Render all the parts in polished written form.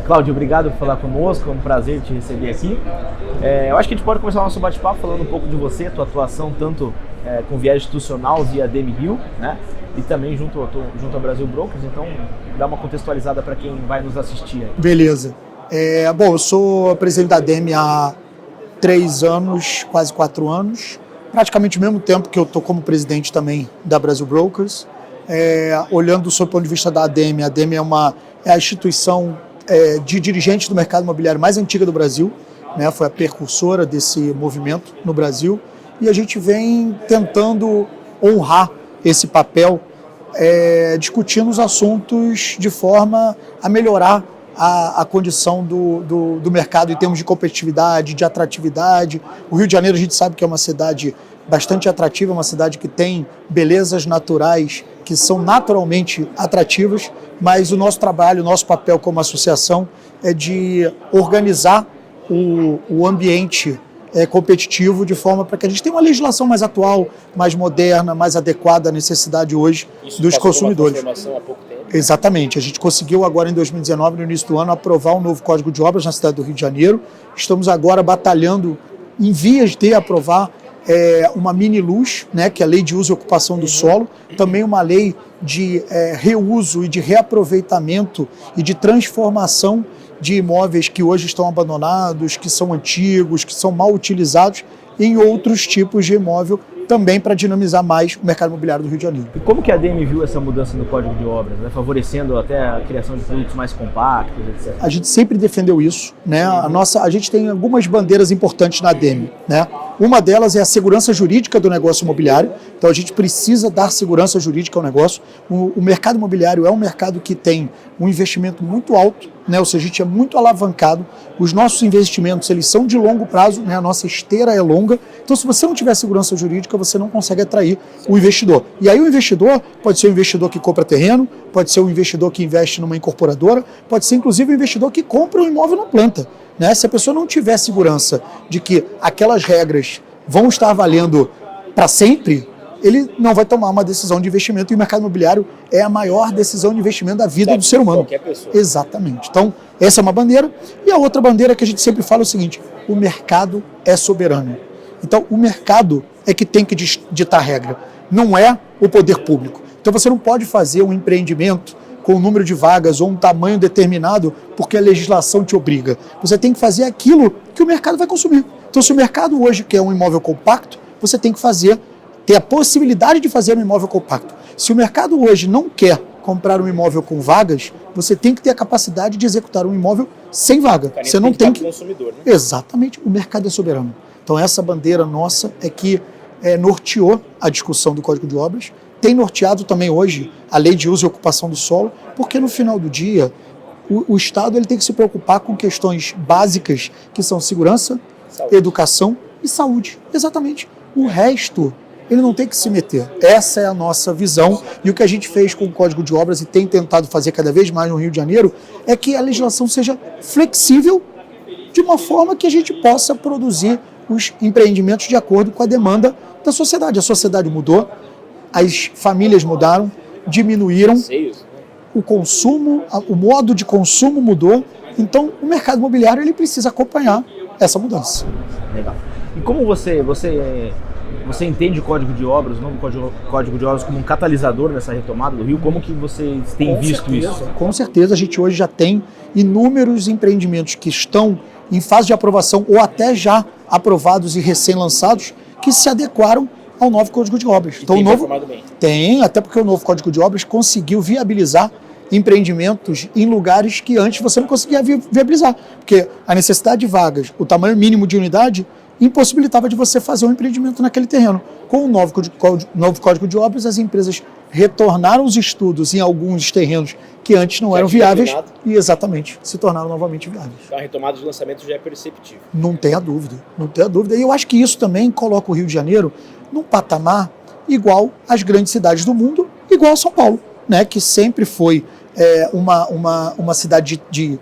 Cláudio, obrigado por falar conosco, é um prazer te receber aqui. Eu acho que a gente pode começar o nosso bate-papo falando um pouco de você, tua atuação tanto com viés institucional via ADM Rio, né? E também junto ao Brasil Brokers, então dá uma contextualizada para quem vai nos assistir aí. Beleza. Bom, eu sou presidente da ADM há 3 anos, quase 4 anos, praticamente o mesmo tempo que eu estou como presidente também da Brasil Brokers. Olhando sob o ponto de vista da ADM, a ADM é a instituição de dirigentes do mercado imobiliário mais antiga do Brasil, né? Foi a precursora desse movimento no Brasil, e a gente vem tentando honrar esse papel, discutindo os assuntos de forma a melhorar a condição do mercado em termos de competitividade, de atratividade. O Rio de Janeiro a gente sabe que é uma cidade bastante atrativa, uma cidade que tem belezas naturais que são naturalmente atrativas, mas o nosso trabalho, o nosso papel como associação é de organizar o ambiente competitivo de forma para que a gente tenha uma legislação mais atual, mais moderna, mais adequada à necessidade hoje dos consumidores. Há pouco tempo. Exatamente. A gente conseguiu agora em 2019, no início do ano, aprovar um novo Código de Obras na cidade do Rio de Janeiro. Estamos agora batalhando em vias de aprovar uma mini-luz, né, que é a Lei de Uso e Ocupação do Solo, também uma lei de reuso e de reaproveitamento e de transformação de imóveis que hoje estão abandonados, que são antigos, que são mal utilizados, em outros tipos de imóvel, também para dinamizar mais o mercado imobiliário do Rio de Janeiro. E como que a ADM viu essa mudança no Código de Obras, né? Favorecendo até a criação de produtos mais compactos, etc? A gente sempre defendeu isso, né? A gente tem algumas bandeiras importantes na ADM, né? Uma delas é a segurança jurídica do negócio imobiliário, então a gente precisa dar segurança jurídica ao negócio. O mercado imobiliário é um mercado que tem um investimento muito alto, né? Ou seja, a gente é muito alavancado, os nossos investimentos eles são de longo prazo, né? A nossa esteira é longa, então se você não tiver segurança jurídica, você não consegue atrair o investidor. E aí o investidor pode ser um investidor que compra terreno, pode ser um investidor que investe numa incorporadora, pode ser inclusive um investidor que compra um imóvel na planta, né? Se a pessoa não tiver segurança de que aquelas regras vão estar valendo para sempre, ele não vai tomar uma decisão de investimento, e o mercado imobiliário é a maior decisão de investimento da vida do ser humano. Qualquer pessoa. Exatamente. Então, essa é uma bandeira. E a outra bandeira que a gente sempre fala é o seguinte: o mercado é soberano. Então, o mercado é que tem que ditar regra, não é o poder público. Então, você não pode fazer um empreendimento com um número de vagas ou um tamanho determinado porque a legislação te obriga. Você tem que fazer aquilo que o mercado vai consumir. Então, se o mercado hoje quer um imóvel compacto, você tem que ter a possibilidade de fazer um imóvel compacto. Se o mercado hoje não quer comprar um imóvel com vagas, você tem que ter a capacidade de executar um imóvel sem vaga. Você não tem que... consumidor, né? Exatamente, o mercado é soberano. Então essa bandeira nossa é que norteou a discussão do Código de Obras, tem norteado também hoje a Lei de Uso e Ocupação do Solo, porque no final do dia o Estado ele tem que se preocupar com questões básicas que são segurança, educação e saúde. Exatamente. O resto ele não tem que se meter. Essa é a nossa visão, e o que a gente fez com o Código de Obras e tem tentado fazer cada vez mais no Rio de Janeiro é que a legislação seja flexível de uma forma que a gente possa produzir os empreendimentos de acordo com a demanda da sociedade. A sociedade mudou, as famílias mudaram, diminuíram, o consumo, o modo de consumo mudou, então o mercado imobiliário ele precisa acompanhar essa mudança. Legal. E como você entende o Código de Obras, o novo Código de Obras, como um catalisador nessa retomada do Rio? Como que vocês têm visto isso? Com certeza, a gente hoje já tem inúmeros empreendimentos que estão em fase de aprovação ou até já aprovados e recém-lançados que se adequaram ao novo Código de Obras. Então, tem performado bem? Tem, até porque o novo Código de Obras conseguiu viabilizar empreendimentos em lugares que antes você não conseguia viabilizar, porque a necessidade de vagas, o tamanho mínimo de unidade, impossibilitava de você fazer um empreendimento naquele terreno. Com o novo Código de Obras, as empresas retornaram os estudos em alguns terrenos que antes não eram viáveis e exatamente se tornaram novamente viáveis. Então a retomada de lançamento já é perceptível. Não tenha dúvida, não tenha dúvida. E eu acho que isso também coloca o Rio de Janeiro num patamar igual às grandes cidades do mundo, igual a São Paulo, né, que sempre foi uma cidade de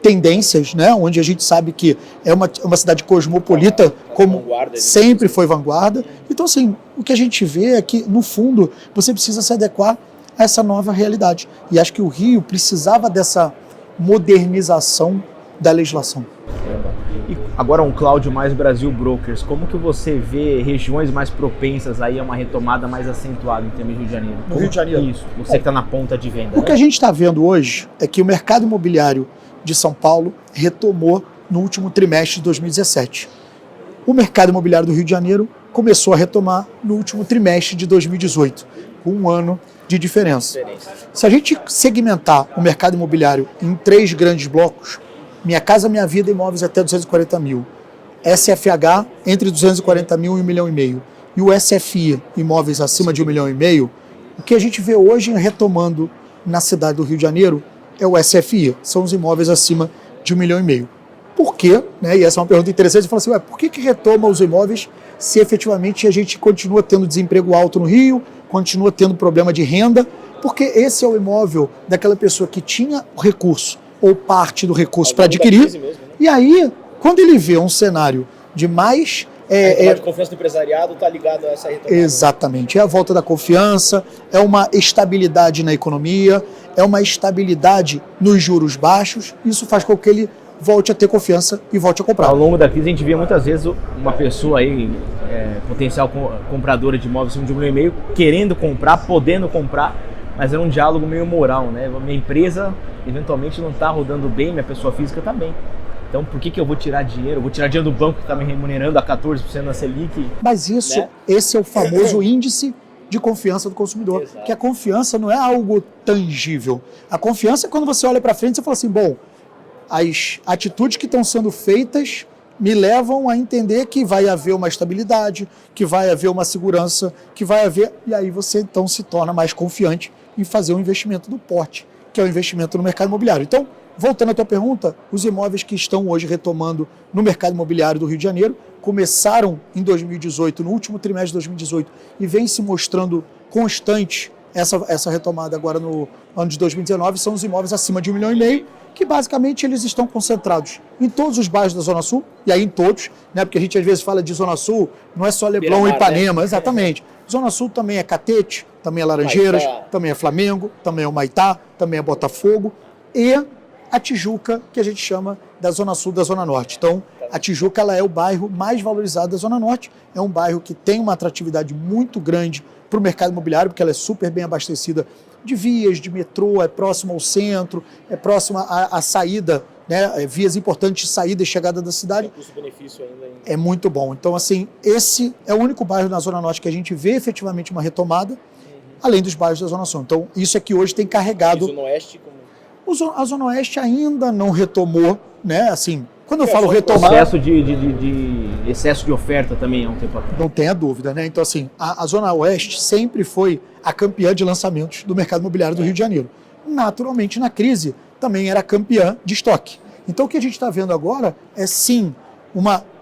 tendências, né, onde a gente sabe que é uma cidade cosmopolita, como sempre foi vanguarda. Então, assim, o que a gente vê é que, no fundo, você precisa se adequar a essa nova realidade. E acho que o Rio precisava dessa modernização da legislação. E agora um Cláudio mais Brasil Brokers, como que você vê regiões mais propensas aí a uma retomada mais acentuada em termos de Rio de Janeiro? No Rio de Janeiro? Isso, você que está na ponta de venda. O que a gente está vendo hoje é que o mercado imobiliário de São Paulo retomou no último trimestre de 2017. O mercado imobiliário do Rio de Janeiro começou a retomar no último trimestre de 2018, com um ano de diferença. Se a gente segmentar o mercado imobiliário em 3 grandes blocos, Minha Casa Minha Vida Imóveis até 240 mil, SFH entre 240 mil e 1,5 milhão, e o SFI Imóveis acima de 1,5 milhão, o que a gente vê hoje retomando na cidade do Rio de Janeiro é o SFI, são os imóveis acima de 1,5 milhão. Por quê? Né? E essa é uma pergunta interessante, você fala assim, por que retoma os imóveis se efetivamente a gente continua tendo desemprego alto no Rio, continua tendo problema de renda? Porque esse é o imóvel daquela pessoa que tinha o recurso ou parte do recurso para adquirir, mesmo, né? E aí, quando ele vê um cenário de mais... a confiança do empresariado está ligado a essa retomada. Exatamente, é a volta da confiança, é uma estabilidade na economia, é uma estabilidade nos juros baixos, isso faz com que ele volte a ter confiança e volte a comprar. Ao longo da crise a gente vê muitas vezes uma pessoa aí, potencial compradora de imóveis acima de 1,5 milhão, querendo comprar, podendo comprar, mas é um diálogo meio moral, né? Minha empresa eventualmente não está rodando bem, minha pessoa física está bem. Então por que eu vou tirar dinheiro? Eu vou tirar dinheiro do banco que está me remunerando a 14% na Selic? Mas isso, né? Esse é o famoso índice de confiança do consumidor. Exato. Que a confiança não é algo tangível. A confiança é quando você olha para frente e fala assim, bom, as atitudes que estão sendo feitas me levam a entender que vai haver uma estabilidade, que vai haver uma segurança, que vai haver... E aí você então se torna mais confiante em fazer um investimento do porte, que é o investimento no mercado imobiliário. Então, voltando à tua pergunta, os imóveis que estão hoje retomando no mercado imobiliário do Rio de Janeiro começaram em 2018, no último trimestre de 2018, e vem se mostrando constante essa retomada agora no ano de 2019, são os imóveis acima de 1,5 milhão, que basicamente eles estão concentrados em todos os bairros da Zona Sul, e aí em todos, né, porque a gente às vezes fala de Zona Sul, não é só Leblon e Ipanema, né? Exatamente. Zona Sul também é Catete, também é Laranjeiras, Maitá, também é Flamengo, também é o Maitá, também é Botafogo, e a Tijuca, que a gente chama da Zona Sul, da Zona Norte. Então, a Tijuca ela é o bairro mais valorizado da Zona Norte, é um bairro que tem uma atratividade muito grande para o mercado imobiliário, porque ela é super bem abastecida de vias, de metrô, é próximo ao centro, é próximo à saída, né, vias importantes de saída e chegada da cidade. O custo-benefício ainda é muito bom. Então, assim, esse é o único bairro na Zona Norte que a gente vê efetivamente uma retomada, além dos bairros da Zona Sul. Então, isso é que hoje tem carregado... E Zona Oeste, como... A Zona Oeste ainda não retomou, né, assim... Quando eu falo retomar... Excesso de oferta também há um tempo atrás. Não tenha dúvida, né? Então, assim, a Zona Oeste sempre foi a campeã de lançamentos do mercado imobiliário do Rio de Janeiro. Naturalmente, na crise, também era campeã de estoque. Então, o que a gente está vendo agora é, sim,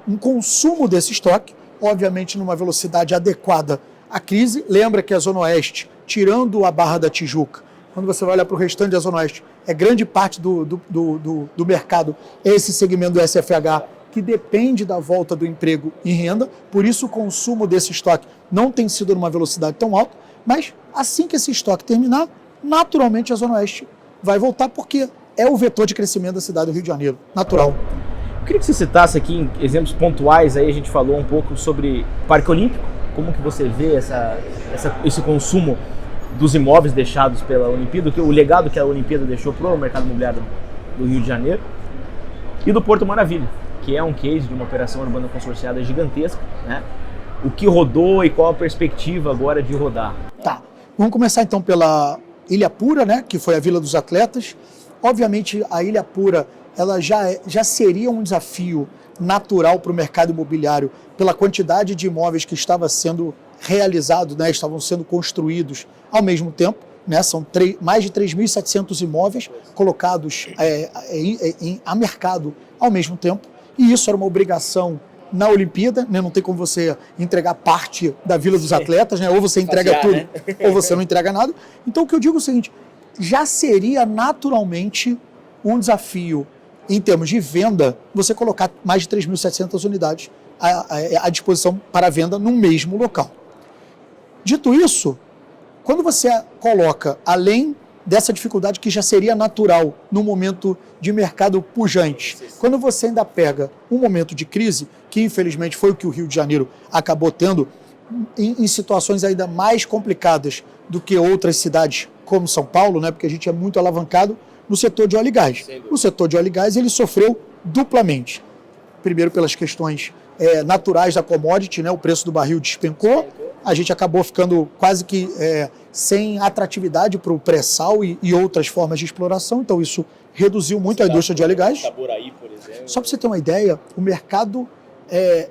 um consumo desse estoque, obviamente numa velocidade adequada à crise. Lembra que a Zona Oeste, tirando a Barra da Tijuca, quando você vai olhar para o restante da Zona Oeste, é grande parte do mercado esse segmento do SFH, que depende da volta do emprego e renda, por isso o consumo desse estoque não tem sido numa velocidade tão alta, mas assim que esse estoque terminar, naturalmente a Zona Oeste vai voltar, porque é o vetor de crescimento da cidade do Rio de Janeiro, natural. Eu queria que você citasse aqui exemplos pontuais, aí a gente falou um pouco sobre Parque Olímpico, como que você vê esse consumo dos imóveis deixados pela Olimpíada, o legado que a Olimpíada deixou para o mercado imobiliário do Rio de Janeiro, e do Porto Maravilha, que é um case de uma operação urbana consorciada gigantesca, né? O que rodou e qual a perspectiva agora de rodar? Tá, vamos começar então pela Ilha Pura, né? Que foi a Vila dos Atletas. Obviamente a Ilha Pura ela já seria um desafio natural para o mercado imobiliário pela quantidade de imóveis que estava sendo realizado, né, estavam sendo construídos ao mesmo tempo, né, são mais de 3.700 imóveis colocados a mercado ao mesmo tempo, e isso era uma obrigação na Olimpíada, né, não tem como você entregar parte da Vila dos Atletas, né, ou você entrega tudo, né? Ou você não entrega nada. Então o que eu digo é o seguinte, já seria naturalmente um desafio em termos de venda, você colocar mais de 3.700 unidades à disposição para venda no mesmo local. Dito isso, quando você coloca, além dessa dificuldade que já seria natural no momento de mercado pujante. Quando você ainda pega um momento de crise, que infelizmente foi o que o Rio de Janeiro acabou tendo, em situações ainda mais complicadas do que outras cidades como São Paulo, né, porque a gente é muito alavancado no setor de óleo e gás. O setor de óleo e gás ele sofreu duplamente. Primeiro pelas questões naturais da commodity, né, o preço do barril despencou, a gente acabou ficando quase que sem atratividade para o pré-sal e outras formas de exploração, então isso reduziu muito a indústria de óleo e gás. Por exemplo. Só para você ter uma ideia, o mercado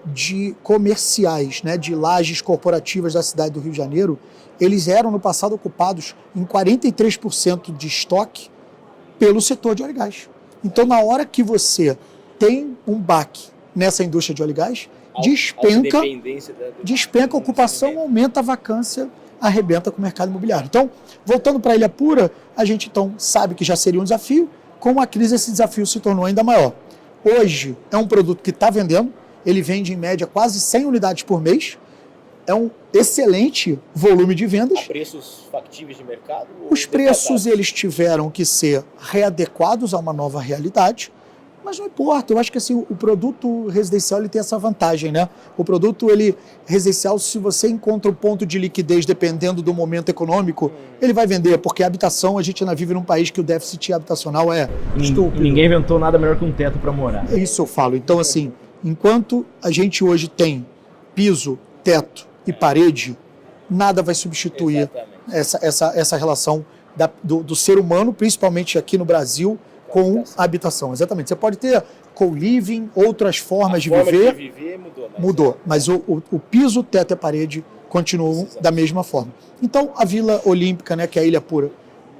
de comerciais, né, de lajes corporativas da cidade do Rio de Janeiro, eles eram no passado ocupados em 43% de estoque pelo setor de óleo e gás. Então, na hora que você tem um baque nessa indústria de óleo e gás, despenca a ocupação, aumenta a vacância, arrebenta com o mercado imobiliário. Então, voltando para a Ilha Pura, a gente então sabe que já seria um desafio, com a crise esse desafio se tornou ainda maior. Hoje é um produto que está vendendo, ele vende em média quase 100 unidades por mês, é um excelente volume de vendas. A preços factíveis de mercado? Os preços eles tiveram que ser readequados a uma nova realidade, mas não importa, eu acho que assim, o produto residencial ele tem essa vantagem, né? O produto residencial, se você encontra um ponto de liquidez dependendo do momento econômico, ele vai vender, porque a habitação, a gente ainda vive num país que o déficit habitacional é estúpido. Ninguém inventou nada melhor que um teto para morar. É isso eu falo. Então, assim, enquanto a gente hoje tem piso, teto e parede, nada vai substituir essa relação do ser humano, principalmente aqui no Brasil, com a habitação. Exatamente. Você pode ter co-living, outras formas de viver. A forma de viver mudou, mas o piso, o teto e a parede continuam da mesma forma. Então, a Vila Olímpica, né, que é a Ilha Pura,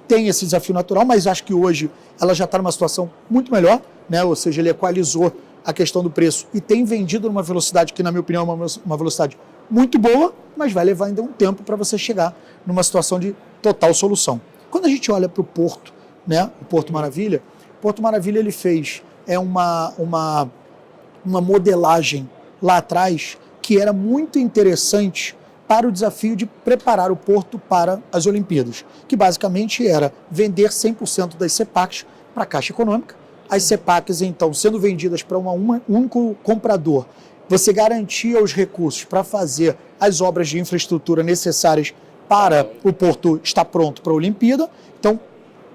tem esse desafio natural, mas acho que hoje ela já está numa situação muito melhor, né? Ou seja, ele equalizou a questão do preço e tem vendido numa velocidade que, na minha opinião, é uma velocidade muito boa, mas vai levar ainda um tempo para você chegar numa situação de total solução. Quando a gente olha para o Porto, né, o Porto Maravilha ele fez uma modelagem lá atrás que era muito interessante para o desafio de preparar o Porto para as Olimpíadas, que basicamente era vender 100% das CEPACs para a Caixa Econômica, as CEPACs então sendo vendidas para um único comprador, você garantia os recursos para fazer as obras de infraestrutura necessárias para o Porto estar pronto para a Olimpíada, então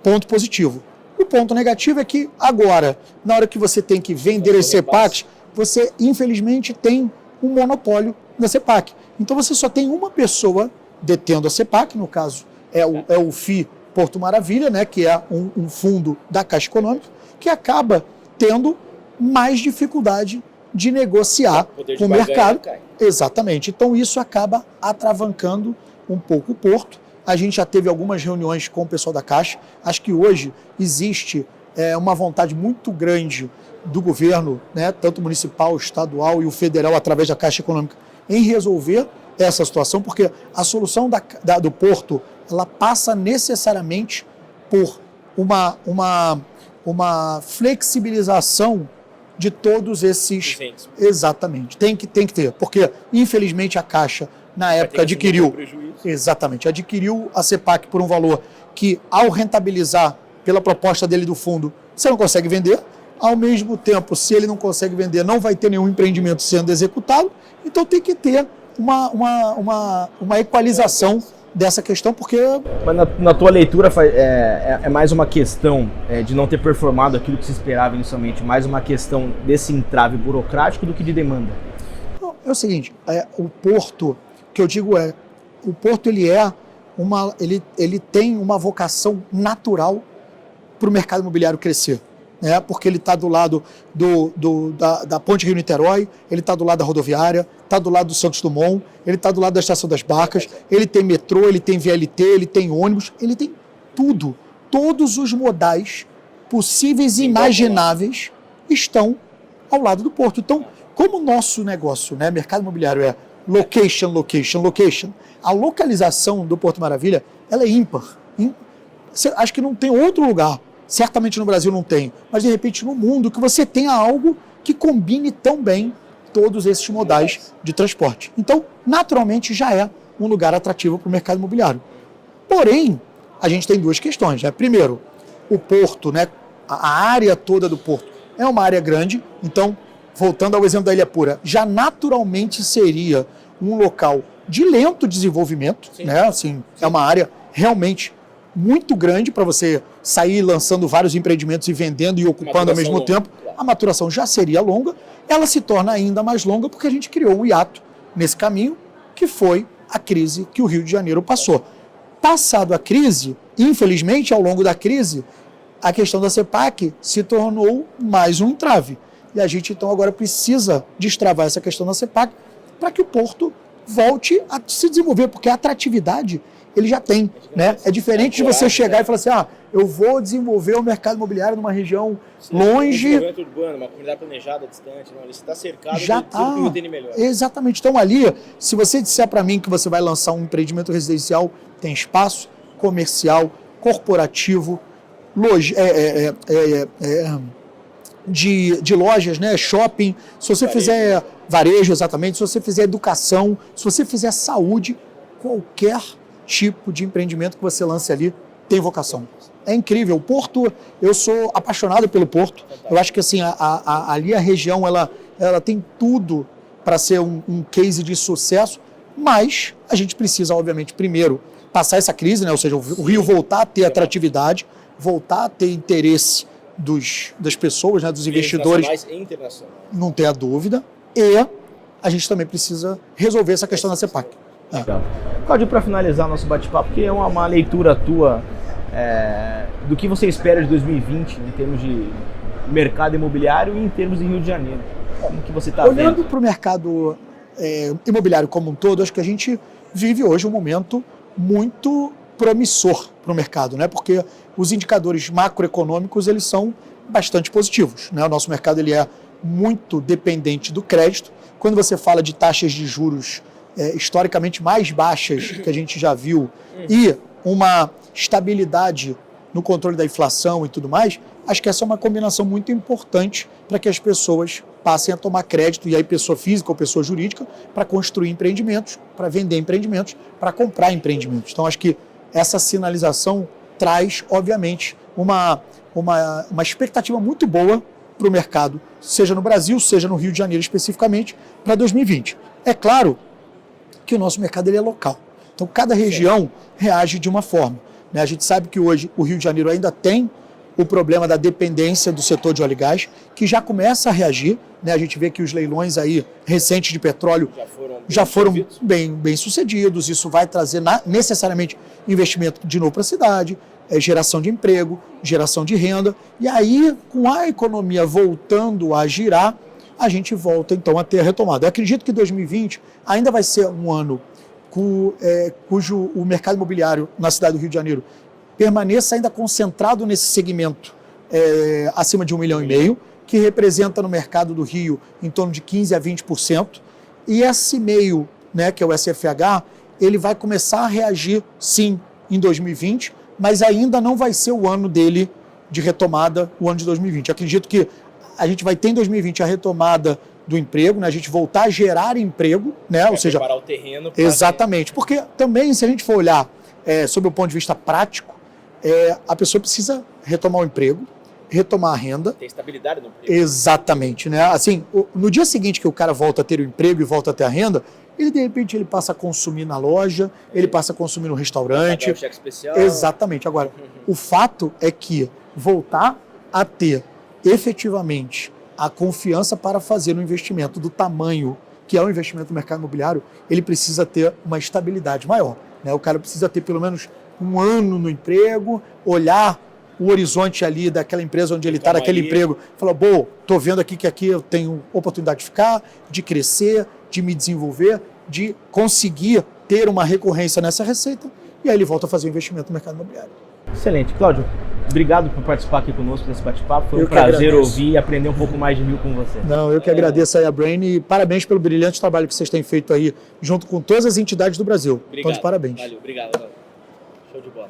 ponto positivo. O ponto negativo é que agora, na hora que você tem que vender as CEPACs, você infelizmente tem um monopólio da CEPAC. Então você só tem uma pessoa detendo a CEPAC, no caso é o FII Porto Maravilha, né, que é um fundo da Caixa Econômica, que acaba tendo mais dificuldade de negociar com o mercado. Exatamente. Então isso acaba atravancando um pouco o Porto. A gente já teve algumas reuniões com o pessoal da Caixa. Acho que hoje existe uma vontade muito grande do governo, né, tanto municipal, estadual e o federal, através da Caixa Econômica, em resolver essa situação, porque a solução do Porto ela passa necessariamente por uma flexibilização de todos esses... Exatamente, tem que ter, porque infelizmente a Caixa, na época, adquiriu a CEPAC por um valor que, ao rentabilizar pela proposta dele do fundo, você não consegue vender. Ao mesmo tempo, se ele não consegue vender, não vai ter nenhum empreendimento sendo executado. Então tem que ter uma equalização dessa questão, porque... Mas na tua leitura é mais uma questão de não ter performado aquilo que se esperava inicialmente, mais uma questão desse entrave burocrático do que de demanda? Não, é o seguinte, o Porto, que eu digo o Porto ele tem uma vocação natural para o mercado imobiliário crescer, né? Porque ele está do lado da Ponte Rio-Niterói, ele está do lado da rodoviária, está do lado do Santos Dumont, ele está do lado da Estação das Barcas, ele tem metrô, ele tem VLT, ele tem ônibus, ele tem tudo. Todos os modais possíveis e imagináveis estão ao lado do Porto. Então, como o nosso negócio, né, mercado imobiliário é location, location, location, a localização do Porto Maravilha ela é ímpar. Acho que não tem outro lugar, certamente no Brasil não tem, mas de repente no mundo que você tenha algo que combine tão bem todos esses modais de transporte. Então, naturalmente, já é um lugar atrativo para o mercado imobiliário. Porém, a gente tem duas questões, né? Primeiro, o porto, né? A área toda do porto é uma área grande, então, voltando ao exemplo da Ilha Pura, já naturalmente seria um local de lento desenvolvimento, né? Assim, é uma área realmente muito grande para você sair lançando vários empreendimentos e vendendo e ocupando ao mesmo tempo. A maturação já seria longa, ela se torna ainda mais longa porque a gente criou um hiato nesse caminho, que foi a crise que o Rio de Janeiro passou. Passado a crise, infelizmente, ao longo da crise, a questão da CEPAC se tornou mais um entrave. E a gente, então, agora precisa destravar essa questão da CEPAC para que o porto volte a se desenvolver, porque a atratividade ele já tem, né? É diferente de você chegar e falar assim, eu vou desenvolver o mercado imobiliário numa região longe... Um desenvolvimento urbano, uma comunidade planejada, distante, não, ele está cercado de tudo que o Rio tem de melhor. Exatamente. Então ali, se você disser para mim que você vai lançar um empreendimento residencial, tem espaço comercial, corporativo, de lojas, né? Shopping, se você fizer varejo, exatamente, se você fizer educação, se você fizer saúde, qualquer tipo de empreendimento que você lance ali tem vocação. É incrível. O Porto, eu sou apaixonado pelo Porto. Eu acho que assim, ali a região ela tem tudo para ser um case de sucesso, mas a gente precisa, obviamente, primeiro passar essa crise, né? Ou seja, o Rio voltar a ter atratividade, voltar a ter interesse das pessoas, né? Dos investidores. Nacionais e internacionais. Não tenha dúvida. E a gente também precisa resolver essa questão da CEPAC. Cláudio, para finalizar nosso bate-papo, que é uma leitura tua do que você espera de 2020 em termos de mercado imobiliário e em termos de Rio de Janeiro. Como que você está vendo? Olhando para o mercado imobiliário como um todo, acho que a gente vive hoje um momento muito promissor para o mercado, né? Porque os indicadores macroeconômicos eles são bastante positivos, né? O nosso mercado ele é muito dependente do crédito. Quando você fala de taxas de juros historicamente mais baixas que a gente já viu e uma estabilidade no controle da inflação e tudo mais, acho que essa é uma combinação muito importante para que as pessoas passem a tomar crédito, e aí pessoa física ou pessoa jurídica, para construir empreendimentos, para vender empreendimentos, para comprar empreendimentos. Então acho que essa sinalização traz, obviamente, uma expectativa muito boa para o mercado, seja no Brasil, seja no Rio de Janeiro especificamente, para 2020. É claro que o nosso mercado ele é local. Então, cada região reage de uma forma, né? A gente sabe que hoje o Rio de Janeiro ainda tem o problema da dependência do setor de óleo e gás, que já começa a reagir, né? A gente vê que os leilões aí recentes de petróleo já foram bem sucedidos. Isso vai trazer necessariamente investimento de novo para a cidade, geração de emprego, geração de renda. E aí, com a economia voltando a girar, a gente volta então a ter a retomada. Eu acredito que 2020 ainda vai ser um ano cujo o mercado imobiliário na cidade do Rio de Janeiro permaneça ainda concentrado nesse segmento acima de 1,5 milhão, que representa no mercado do Rio em torno de 15% a 20%. E esse meio, né, que é o SFH, ele vai começar a reagir sim em 2020, mas ainda não vai ser o ano dele de retomada, o ano de 2020. Eu acredito que a gente vai ter em 2020 a retomada do emprego, né? A gente voltar a gerar emprego, né? Ou seja, preparar o terreno. Exatamente, porque também se a gente for olhar sob o ponto de vista prático, a pessoa precisa retomar o emprego, retomar a renda. Tem estabilidade no emprego. Exatamente, né? Assim, no dia seguinte que o cara volta a ter o emprego e volta a ter a renda, ele de repente ele passa a consumir na loja, ele passa a consumir no restaurante. Um cheque especial. Exatamente. Agora, o fato é que voltar a ter efetivamente a confiança para fazer um investimento do tamanho que é o investimento no mercado imobiliário, ele precisa ter uma estabilidade maior, né? O cara precisa ter pelo menos um ano no emprego, olhar o horizonte ali daquela empresa onde ele está, daquele emprego, falar, estou vendo aqui que aqui eu tenho oportunidade de ficar, de crescer, de me desenvolver, de conseguir ter uma recorrência nessa receita, e aí ele volta a fazer o investimento no mercado imobiliário. Excelente. Cláudio, obrigado por participar aqui conosco nesse bate-papo. Foi um prazer ouvir e aprender um pouco mais de Rio com você. Não, eu que agradeço aí a Brain e parabéns pelo brilhante trabalho que vocês têm feito aí junto com todas as entidades do Brasil. Obrigado. Então, de parabéns. Valeu, obrigado. Show de bola.